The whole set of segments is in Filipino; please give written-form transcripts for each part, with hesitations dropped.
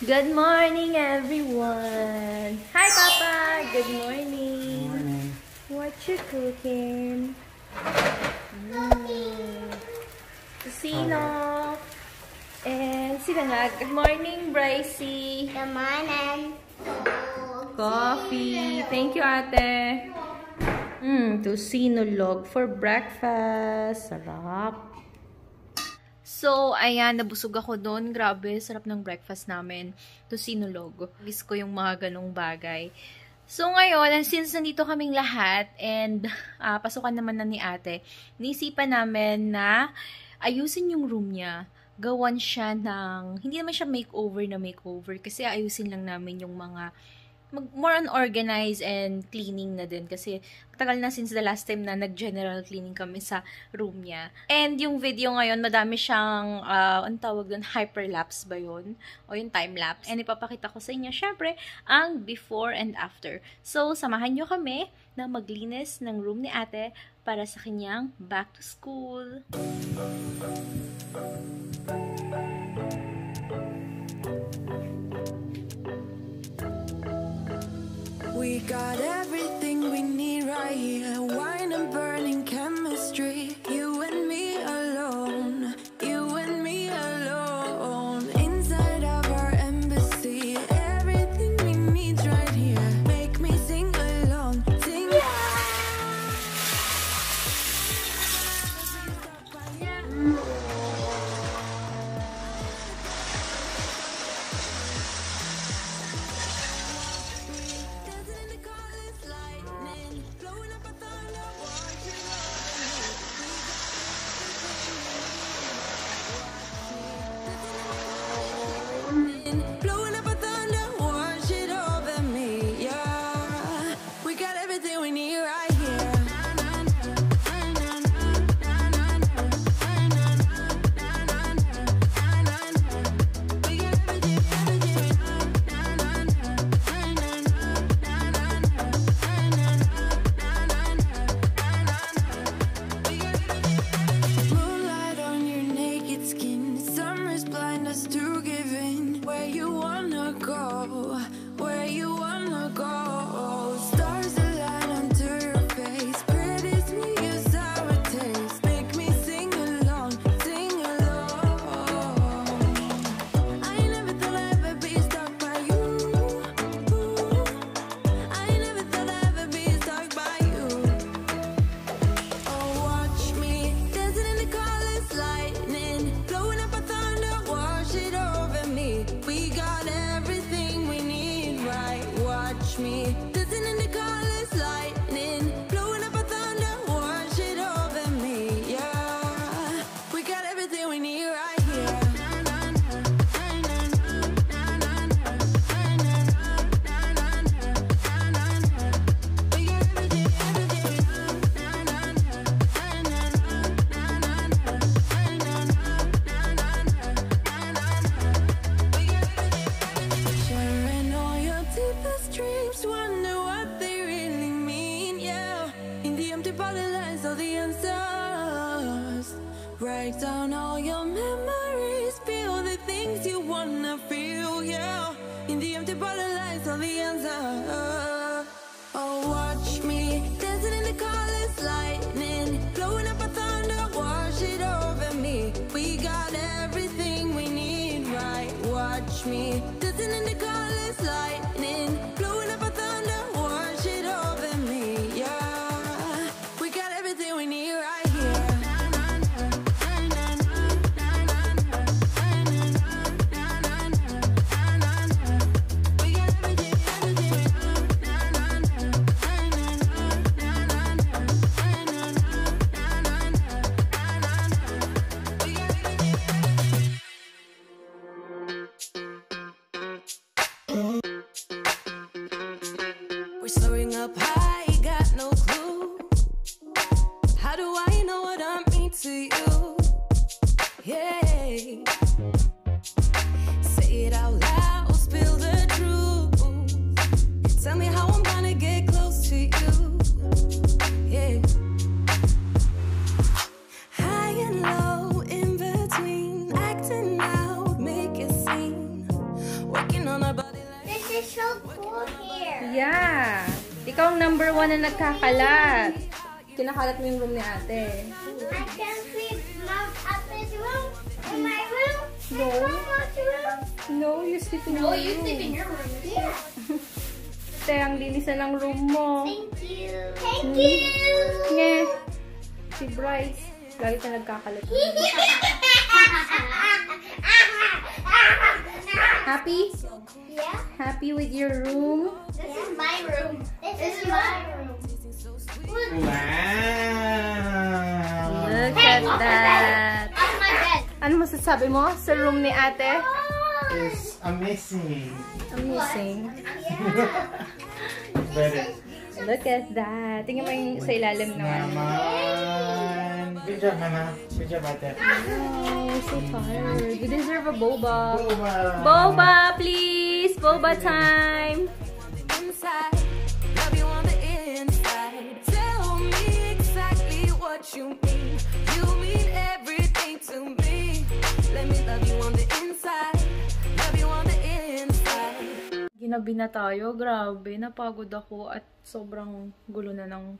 Good morning, everyone! Hi, Papa! Good morning! Good morning. What you cooking? Sino? And sino nga? Good morning, Bryce! Good morning. Coffee! Thank you, ate! Tusino log for breakfast. Sarap! So, ayan, nabusog ako doon. Grabe, sarap ng breakfast namin. Tusino log. Miss ko yung mga ganong bagay. So, ngayon, since nandito kaming lahat and pasukan naman na ni ate, naisipan namin na ayusin yung room niya. Gawan siya ng, hindi naman siya makeover kasi ayusin lang namin yung mga more on organize and cleaning na din kasi tagal na since the last time na nag-general cleaning kami sa room niya. And yung video ngayon, madami siyang, ang tawag doon, hyperlapse ba yun? O yung time-lapse. And ipapakita ko sa inyo, syempre, ang before and after. So, samahan nyo kami na maglinis ng room ni ate para sa kanyang back to school. We got everything we need right here. Wine and burning chemistry. You and me alone. You and me alone. Inside of our embassy. Everything we need right here. Make me sing along. Sing blowing up a thunder, wash it over me, yeah. We got everything we need right here. Moonlight on your naked skin, summer's blind us to give in. Where you wanna go, where you wanna go. Stars align onto your face, pretty sweet your sour taste. Make me sing along, sing along. I never thought I'd ever be stuck by you. I never thought I'd ever be stuck by you. Oh, watch me dancing in the colors, lightning, blowing up a thunder, wash it over me. We got everything we need, right? Watch me dancing in the colors, lightning, blowing up a thunder, wash it over me, yeah. We got everything we need right here. Sharing all your deepest dreams, wonder what they really mean, yeah. In the empty bottle lies all the answers. Write down all your memories, feel the things you wanna feel, yeah. In the empty bottle lies all the answers. Oh, watch me dancing in the colors, lightning, blowing up a thunder, wash it over me. We got everything we need, right? Watch me dancing in the colors, lightning, blowing up a thunder, wash it over me, yeah. We got everything we need right here. We got We're slowing up high, got no clue. How do I know what I mean to you? Yeah. Say it out loud, spill the truth. Tell me how I'm gonna get close to you. Yeah. High and low, in between, acting out, make a scene. Working Yeah. Ikaw ang number 1 na nagkakalat. Kinakalat mo yung room ni ate. I can sleep Ate's room in my room. No. Mama's room. No, you sleep in your room. No, you sleep in your room. Yeah. Te, ang linisan ng room mo. Thank you. Thank you. Nge. Si Bryce. Lagi ka nagkakalat. Happy? Yeah. Happy with your room? This is my room. This is my room. Wow! Look Hey, at off my that. bed. Off my bed. Ano masasabi mo sa room ni ate? It's amazing. Amazing. Better. Look at that. Tingnan mo yung sa ilalim naman. Naman. Good job, Mama. Good job, Ate. Oh, so tired. You deserve a boba. Boba. Boba, please. Boba time. Inside, love you on the inside. Tell me exactly what you mean. You mean everything to me. Let me love you on the inside. Love you on the inside. Ginabi na tayo. Grabe. Napagod ako at sobrang gulo na ng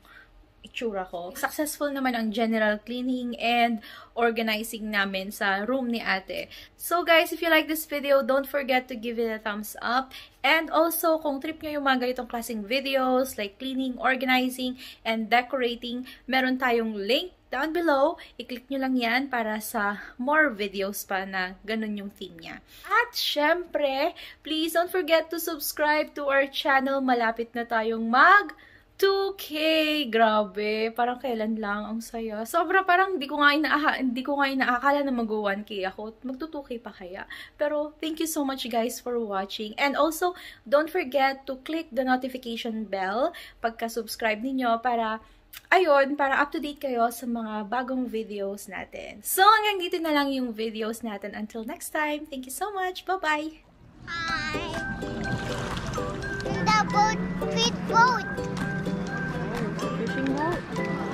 itsura ko. Successful naman ang general cleaning and organizing namin sa room ni ate. So guys, if you like this video, don't forget to give it a thumbs up. And also, kung trip nyo yung mga ganitong klaseng videos like cleaning, organizing, and decorating, meron tayong link down below. I-click nyo lang yan para sa more videos pa na ganun yung theme niya. At syempre, please don't forget to subscribe to our channel. Malapit na tayong mag 2K! Grabe! Parang kailan lang ang saya. Sobra parang hindi ko nga inaakala na mag-1K ako. Magto-2K pa kaya. Pero thank you so much guys for watching. And also, don't forget to click the notification bell pagka-subscribe ninyo para ayun, para up-to-date kayo sa mga bagong videos natin. So, hanggang dito na lang yung videos natin. Until next time, thank you so much. Bye-bye! Hi. In the boat, big boat. Fishing boat.